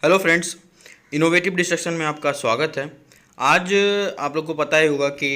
Hello friends, innovative discussion में आपका स्वागत है। आज आप लोग को पता ही होगा कि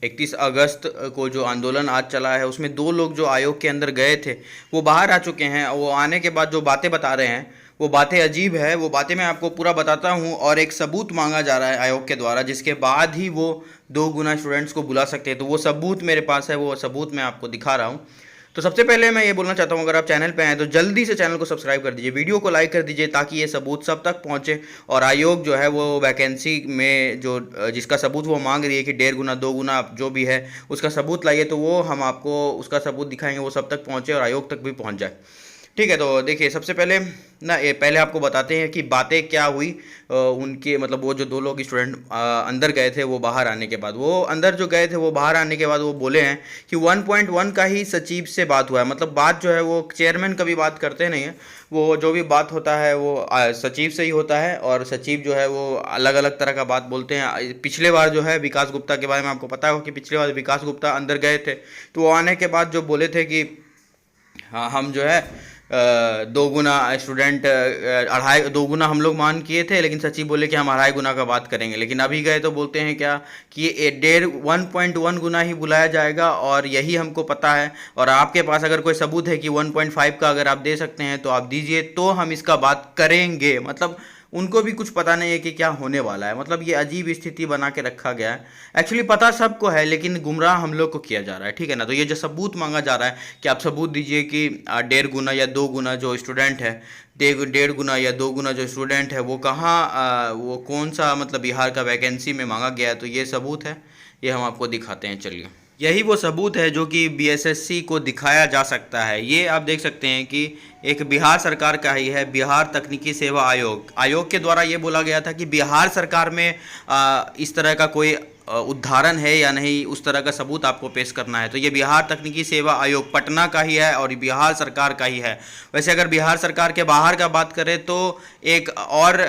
31 अगस्त को जो आंदोलन आज चला है उसमें दो लोग जो आयोग के अंदर गए थे वो बाहर आ चुके हैं। वो आने के बाद जो बातें बता रहे हैं वो बातें अजीब है। वो बातें मैं आपको पूरा बताता हूँ और एक सबूत मांगा जा रहा है आयोग के द्वारा, जिसके बाद ही वो 2 गुना स्टूडेंट्स को बुला सकते हैं। तो वो सबूत मेरे पास है, वो सबूत मैं आपको दिखा रहा हूँ। तो सबसे पहले मैं ये बोलना चाहता हूँ, अगर आप चैनल पे आए तो जल्दी से चैनल को सब्सक्राइब कर दीजिए, वीडियो को लाइक कर दीजिए ताकि ये सबूत सब तक पहुँचे और आयोग जो है वो वैकेंसी में जो जिसका सबूत वो मांग रही है कि 1.5 गुना 2 गुना जो भी है उसका सबूत लाइए, तो वो हम आपको उसका सबूत दिखाएंगे, वो सब तक पहुँचे और आयोग तक भी पहुँच जाए। ठीक है, तो देखिए सबसे पहले ना ये पहले आपको बताते हैं कि बातें क्या हुई। उनके मतलब वो जो दो लोग स्टूडेंट अंदर गए थे वो बाहर आने के बाद, वो अंदर जो गए थे वो बाहर आने के बाद वो बोले हैं कि 1.1 का ही सचिव से बात हुआ है। मतलब बात जो है वो चेयरमैन कभी बात करते नहीं है, वो जो भी बात होता है वो सचिव से ही होता है। और सचिव जो है वो अलग अलग तरह का बात बोलते हैं। पिछले बार जो है विकास गुप्ता के बारे में आपको पता होगा कि पिछले बार विकास गुप्ता अंदर गए थे, तो वो आने के बाद जो बोले थे कि हाँ हम जो है 2 गुना स्टूडेंट 2.5 गुना हम लोग मान किए थे, लेकिन सचिव बोले कि हम 2.5 गुना का बात करेंगे। लेकिन अभी गए तो बोलते हैं क्या कि ये 1.1 गुना ही बुलाया जाएगा और यही हमको पता है। और आपके पास अगर कोई सबूत है कि 1.5 का अगर आप दे सकते हैं तो आप दीजिए, तो हम इसका बात करेंगे। मतलब उनको भी कुछ पता नहीं है कि क्या होने वाला है। मतलब ये अजीब स्थिति बना के रखा गया है। एक्चुअली पता सबको है लेकिन गुमराह हम लोग को किया जा रहा है। ठीक है ना, तो ये जो सबूत मांगा जा रहा है कि आप सबूत दीजिए कि 1.5 गुना या 2 गुना जो स्टूडेंट है, 1.5 गुना या 2 गुना जो स्टूडेंट है वो कहाँ वो कौन सा मतलब बिहार का वैकेंसी में मांगा गया है, तो ये सबूत है, ये हम आपको दिखाते हैं। चलिए, यही वो सबूत है जो कि बीएसएससी को दिखाया जा सकता है। ये आप देख सकते हैं कि एक बिहार सरकार का ही है, बिहार तकनीकी सेवा आयोग। आयोग के द्वारा ये बोला गया था कि बिहार सरकार में इस तरह का कोई उदाहरण है या नहीं, उस तरह का सबूत आपको पेश करना है। तो ये बिहार तकनीकी सेवा आयोग पटना का ही है और बिहार सरकार का ही है। वैसे अगर बिहार सरकार के बाहर का बात करें तो एक और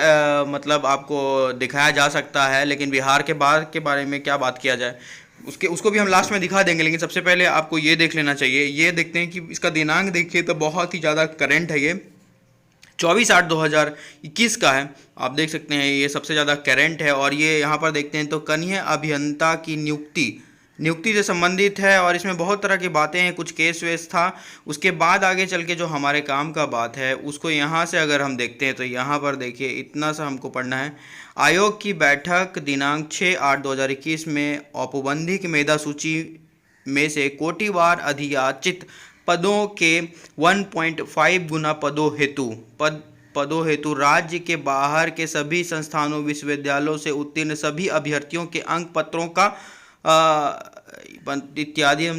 मतलब आपको दिखाया जा सकता है, लेकिन बिहार के बाहर के बारे में क्या बात किया जाए उसको भी हम लास्ट में दिखा देंगे। लेकिन सबसे पहले आपको ये देख लेना चाहिए। ये देखते हैं कि इसका दिनांक देखिए तो बहुत ही ज़्यादा करंट है। ये 24/8/2021 का है, आप देख सकते हैं ये सबसे ज़्यादा करंट है। और ये यहाँ पर देखते हैं तो कनीय अभियंता की नियुक्ति से संबंधित है और इसमें बहुत तरह की बातें हैं, कुछ केस वेस था। उसके बाद आगे चल के जो हमारे काम का बात है उसको यहाँ से अगर हम देखते हैं तो यहाँ पर देखिए इतना सा हमको पढ़ना है। आयोग की बैठक दिनांक 6/8/2021 में औपबंधिक मेधा सूची में से कोटिवार अधियाचित पदों के 1.5 गुना पदों हेतु राज्य के बाहर के सभी संस्थानों विश्वविद्यालयों से उत्तीर्ण सभी अभ्यर्थियों के अंक पत्रों का इत्यादि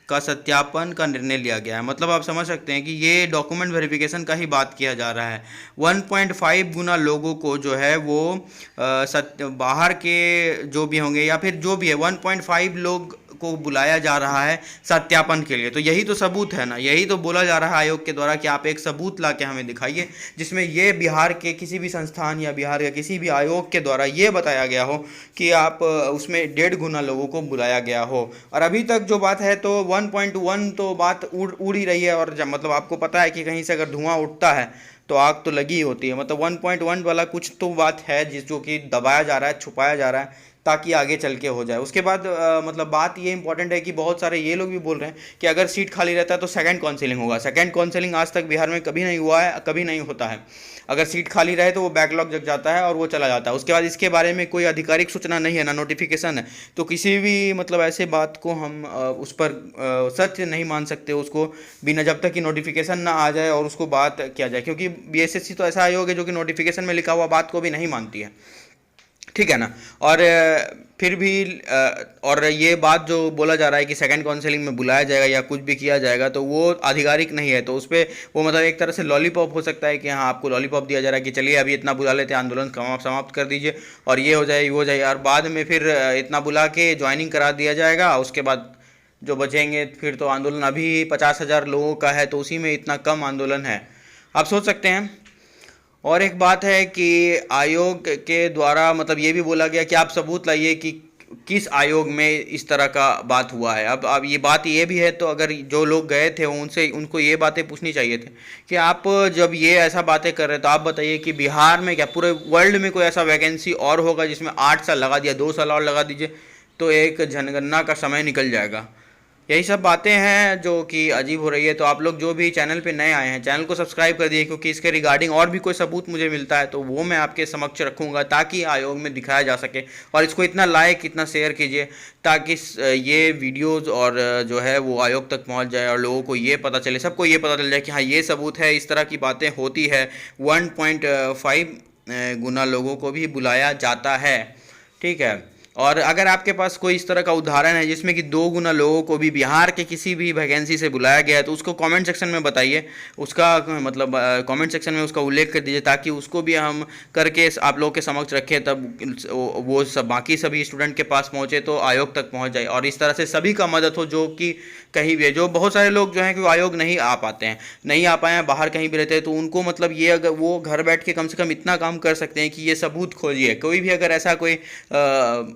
का सत्यापन का निर्णय लिया गया है। मतलब आप समझ सकते हैं कि ये डॉक्यूमेंट वेरिफिकेशन का ही बात किया जा रहा है। 1.5 गुना लोगों को जो है वो बाहर के जो भी होंगे या फिर जो भी है 1.5 लोग को बुलाया जा रहा है सत्यापन के लिए। तो यही तो सबूत है ना, यही तो बोला जा रहा है आयोग के द्वारा कि आप एक सबूत ला के हमें दिखाइए जिसमें ये बिहार के किसी भी संस्थान या बिहार के किसी भी आयोग के द्वारा ये बताया गया हो कि आप उसमें 1.5 गुना लोगों को बुलाया गया हो। और अभी तक जो बात है तो 1.1 तो बात उड़ ही रही है। और जब मतलब आपको पता है कि कहीं से अगर धुआं उठता है तो आग तो लगी ही होती है। मतलब 1.1 वाला कुछ तो बात है जो कि दबाया जा रहा है, छुपाया जा रहा है ताकि आगे चल के हो जाए। उसके बाद मतलब बात ये इंपॉर्टेंट है कि बहुत सारे ये लोग भी बोल रहे हैं कि अगर सीट खाली रहता है तो सेकंड काउंसिलिंग होगा। सेकंड काउंसिलिंग आज तक बिहार में कभी नहीं हुआ है, कभी नहीं होता है। अगर सीट खाली रहे तो वो बैकलॉग जग जाता है और वो चला जाता है। उसके बाद इसके बारे में कोई आधिकारिक सूचना नहीं है, ना नोटिफिकेशन है। तो किसी भी मतलब ऐसे बात को हम उस पर सच नहीं मान सकते उसको बिना, जब तक कि नोटिफिकेशन ना आ जाए और उसको बात किया जाए। क्योंकि बीएसएससी तो ऐसा आयोग है जो कि नोटिफिकेशन में लिखा हुआ बात को भी नहीं मानती है। ठीक है ना। और फिर भी और ये बात जो बोला जा रहा है कि सेकंड काउंसिलिंग में बुलाया जाएगा या कुछ भी किया जाएगा तो वो आधिकारिक नहीं है। तो उस पर वो मतलब एक तरह से लॉलीपॉप हो सकता है कि हाँ आपको लॉलीपॉप दिया जा रहा है कि चलिए अभी इतना बुला लेते हैं, आंदोलन समाप्त कर दीजिए और ये हो जाए वो हो जाए। और बाद में फिर इतना बुला के ज्वाइनिंग करा दिया जाएगा। उसके बाद जो बचेंगे फिर तो आंदोलन अभी 50,000 लोगों का है तो उसी में इतना कम आंदोलन है, आप सोच सकते हैं। और एक बात है कि आयोग के द्वारा मतलब ये भी बोला गया कि आप सबूत लाइए कि किस आयोग में इस तरह का बात हुआ है। अब ये बात ये भी है, तो अगर जो लोग गए थे उनसे उनको ये बातें पूछनी चाहिए थी कि आप जब ये ऐसा बातें कर रहे हैं तो आप बताइए कि बिहार में क्या पूरे वर्ल्ड में कोई ऐसा वैकेंसी और होगा जिसमें 8 साल लगा दिया, 2 साल और लगा दीजिए तो एक जनगणना का समय निकल जाएगा। यही सब बातें हैं जो कि अजीब हो रही है। तो आप लोग जो भी चैनल पे नए आए हैं चैनल को सब्सक्राइब कर दिए, क्योंकि इसके रिगार्डिंग और भी कोई सबूत मुझे मिलता है तो वो मैं आपके समक्ष रखूंगा ताकि आयोग में दिखाया जा सके। और इसको इतना लाइक इतना शेयर कीजिए ताकि ये वीडियोस और जो है वो आयोग तक पहुंच जाए और लोगों को ये पता चले, सबको ये पता चल जाए कि हाँ ये सबूत है, इस तरह की बातें होती है। 1.5 गुना लोगों को भी बुलाया जाता है, ठीक है। और अगर आपके पास कोई इस तरह का उदाहरण है जिसमें कि 2 गुना लोगों को भी बिहार के किसी भी वैकेंसी से बुलाया गया है तो उसको कमेंट सेक्शन में बताइए, उसका मतलब कमेंट सेक्शन में उसका उल्लेख कर दीजिए ताकि उसको भी हम करके आप लोग के समक्ष रखें, तब वो सब बाकी सभी स्टूडेंट के पास पहुँचे तो आयोग तक पहुँच जाए और इस तरह से सभी का मदद हो जो कि कहीं भी है। जो बहुत सारे लोग जो हैं कि वो आयोग नहीं आ पाते हैं, नहीं आ पाए हैं, बाहर कहीं भी रहते हैं, तो उनको मतलब ये अगर वो घर बैठ के कम से कम इतना काम कर सकते हैं कि ये सबूत खोजिए। कोई भी अगर ऐसा कोई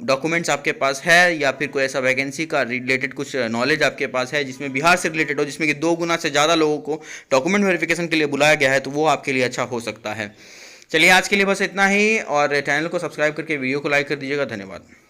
डॉक्यूमेंट्स आपके पास है या फिर कोई ऐसा वैकेंसी का रिलेटेड कुछ नॉलेज आपके पास है जिसमें बिहार से रिलेटेड हो, जिसमें कि 2 गुना से ज़्यादा लोगों को डॉक्यूमेंट वेरिफिकेशन के लिए बुलाया गया है, तो वो आपके लिए अच्छा हो सकता है। चलिए आज के लिए बस इतना ही, और चैनल को सब्सक्राइब करके वीडियो को लाइक कर दीजिएगा। धन्यवाद।